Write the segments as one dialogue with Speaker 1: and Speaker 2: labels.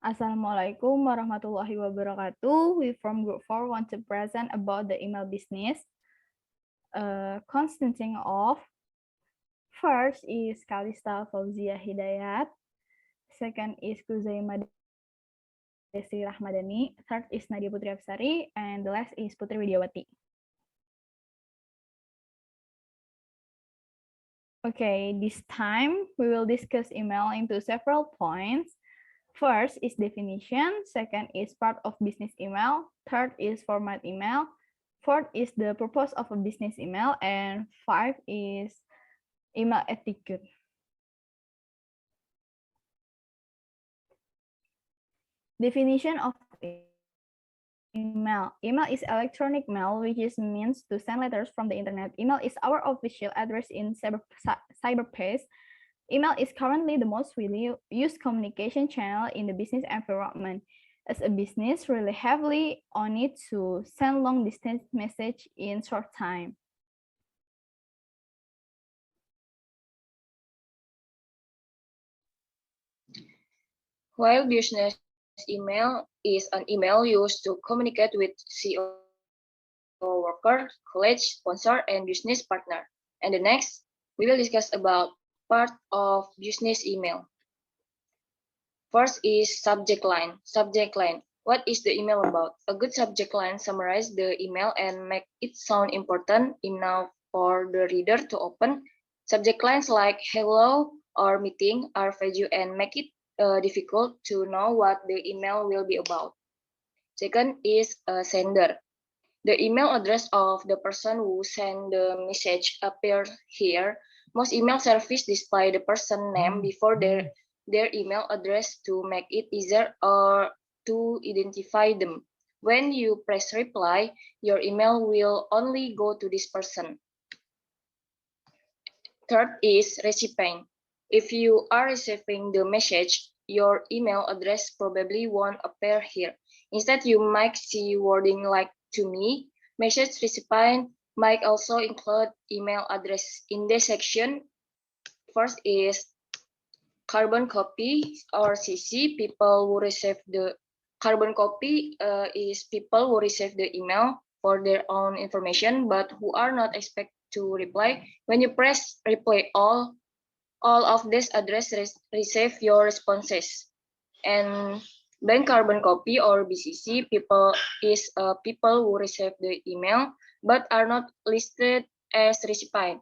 Speaker 1: Assalamualaikum warahmatullahi wabarakatuh. We from Group 4 want to present about the email business. Consisting of, first is Kalista Fauzia Hidayat, second is Kuzaima Desi Rahmadani, third is Nadia Putri Absari, and the last is Putri Widiawati. Okay, this time we will discuss email into several points. First is definition, second is part of business email, third is format email, fourth is the purpose of a business email, and five is email etiquette. Definition of email. Email is electronic mail, which is means to send letters from the internet. Email is our official address in cyberspace. Email is currently the most widely used communication channel in the business environment. As a business, rely heavily on it to send long-distance message in short time.
Speaker 2: While business email is an email used to communicate with CEO, worker, college, sponsor, and business partner. And the next, we will discuss about part of business email. First is subject line. Subject line. What is the email about? A good subject line summarizes the email and make it sound important enough for the reader to open. Subject lines like hello or meeting are vague and make it difficult to know what the email will be about. Second is sender. The email address of the person who sent the message appears here. Most email services display the person name before their email address to make it easier or to identify them. When you press reply, your email will only go to this person. Third is recipient. If you are receiving the message, your email address probably won't appear here. Instead, you might see wording like to me. Message recipient might also include email address. In this section, first is carbon copy or CC. People who receive the carbon copy is people who receive the email for their own information, but who are not expected to reply. When you press reply all of this address receive your responses. And blank carbon copy or BCC people is people who receive the email but are not listed as recipient.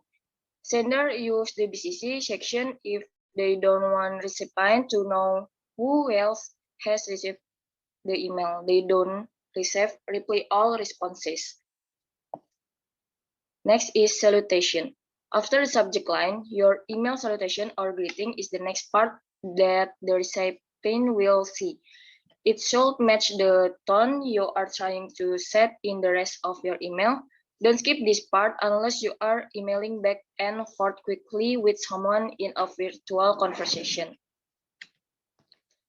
Speaker 2: Sender use the BCC section if they don't want recipient to know who else has received the email. They don't receive reply all responses. Next is salutation. After the subject line, your email salutation or greeting is the next part that the recipient will see. It should match the tone you are trying to set in the rest of your email. Don't skip this part unless you are emailing back and forth quickly with someone in a virtual conversation.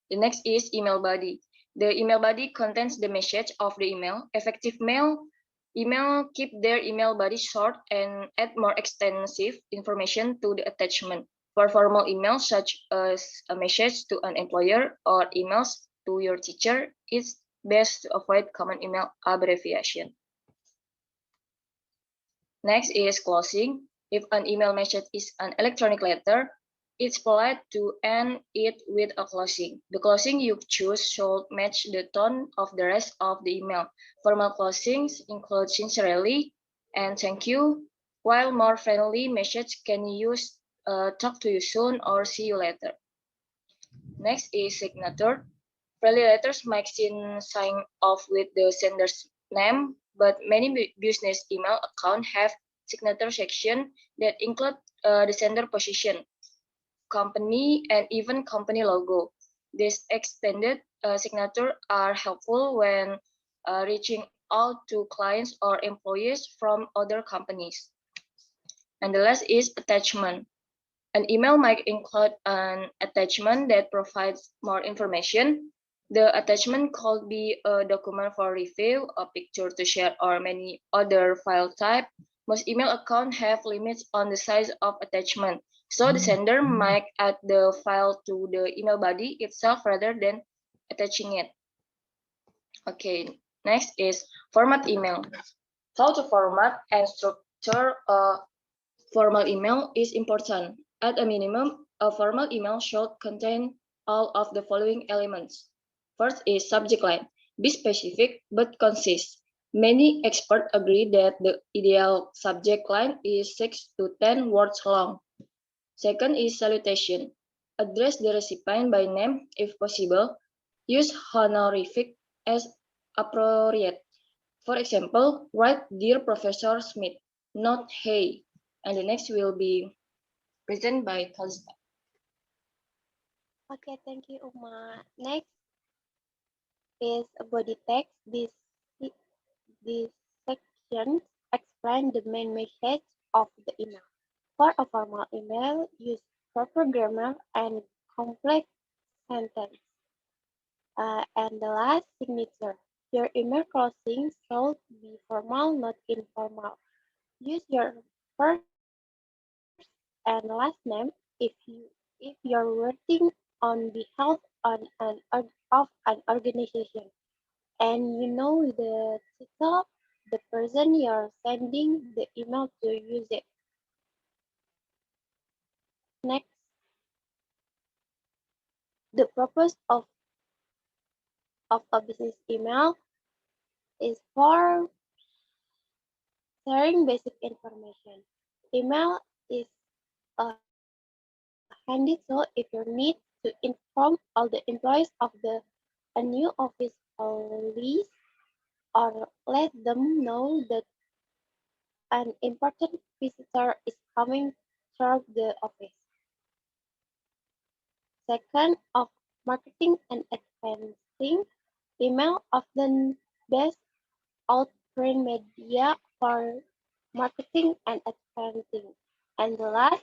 Speaker 2: The next is email body. The email body contains the message of the email. Effective email keep their email body short and add more extensive information to the attachment. For formal emails such as a message to an employer or emails to your teacher, it's best to avoid common email abbreviation. Next is closing. If an email message is an electronic letter, it's polite to end it with a closing. The closing you choose should match the tone of the rest of the email. Formal closings include sincerely and thank you, while more friendly message can use talk to you soon or see you later. Next is signature. Friendly letters might sign off with the sender's name, but many business email accounts have signature section that include the sender position, company, and even company logo. These extended signatures are helpful when reaching out to clients or employees from other companies. And the last is attachment. An email might include an attachment that provides more information. The attachment could be a document for review, a picture to share, or many other file type. Most email accounts have limits on the size of attachment, so the sender might add the file to the email body itself rather than attaching it. Okay, next is format email. How to format and structure a formal email is important. At a minimum, a formal email should contain all of the following elements. First is subject line. Be specific but concise. Many experts agree that the ideal subject line is 6 to 10 words long. Second is salutation. Address the recipient by name if possible. Use honorific as appropriate. For example, write Dear Professor Smith, not Hey. And the next will be presented by Kalista.
Speaker 3: Okay, thank you, Uma. Next is body text. This section explains the main message of the email. For a formal email, use proper grammar and complex sentence. And the last, signature. Your email closing should be formal, not informal. Use your first and last name if you're working on behalf of an organization and you know the title, the person you're sending the email to use it. Next, the purpose of a business email is for sharing basic information. Email is a handy tool if you need to inform all the employees of a new office policy or let them know that an important visitor is coming through the office. Second, of marketing and advertising, email often best out print media for marketing and advertising. And the last,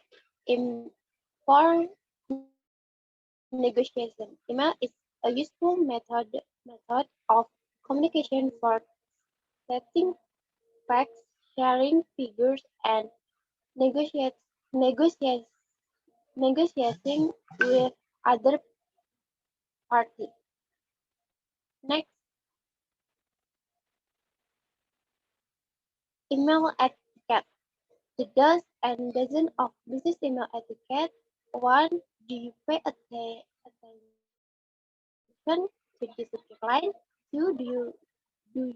Speaker 3: for negotiation. Email is a useful method of communication for setting facts, sharing figures, and negotiate, negotiate, negotiating with other parties. Next, email etiquette. The do's and don'ts of business email etiquette. One, do you pay attention to the subject line? Two, do you do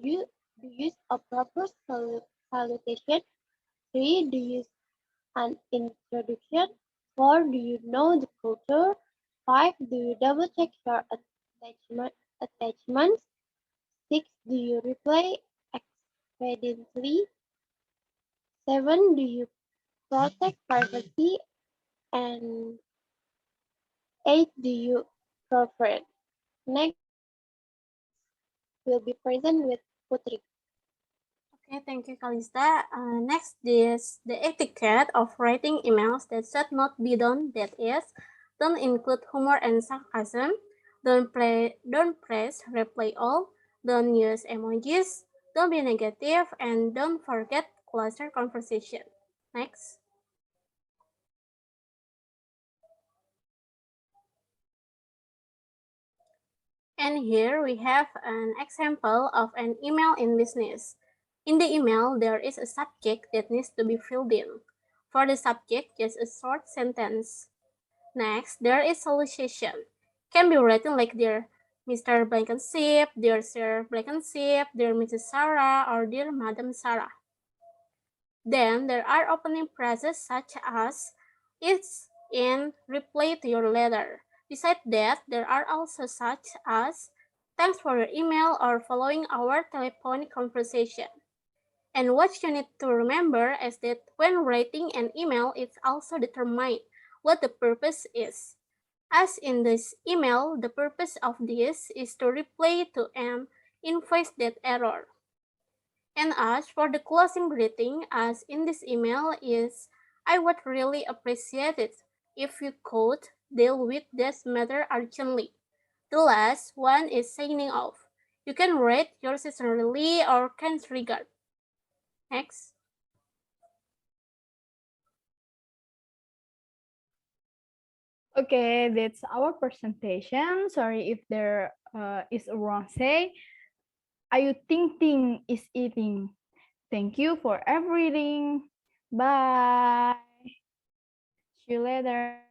Speaker 3: use a proper salutation? Three, do you use an introduction? Four, do you know the culture? Five, do you double check your attachments? Six, do you reply expediently? Seven, do you protect privacy? And eight, do you cooperate? Next will be present with Putri.
Speaker 4: Okay, thank you, Kalista. Next is the etiquette of writing emails that should not be done. That is, don't include humor and sarcasm. Don't press reply all. Don't use emojis. Don't be negative, and don't forget closer conversation. Next. And here we have an example of an email in business. In the email, there is a subject that needs to be filled in. For the subject, just a short sentence. Next, there is salutation. Can be written like dear Mr. Blankenship, dear Sir Blankenship, dear Mrs. Sarah, or dear Madam Sarah. Then there are opening phrases such as, "It's in reply to your letter." Besides that, there are also such as, "Thanks for your email," or "following our telephonic conversation." And what you need to remember is that when writing an email, it's also determined what the purpose is. As in this email, the purpose of this is to reply to an invoice that error. And as for the closing greeting, as in this email is, "I would really appreciate it if you could deal with this matter urgently." The last one is signing off. You can write yours sincerely or kind regard. Next.
Speaker 1: Okay, that's our presentation. Sorry if there is a wrong say. Ayu Ting Ting is eating. Thank you for everything. Bye. See you later.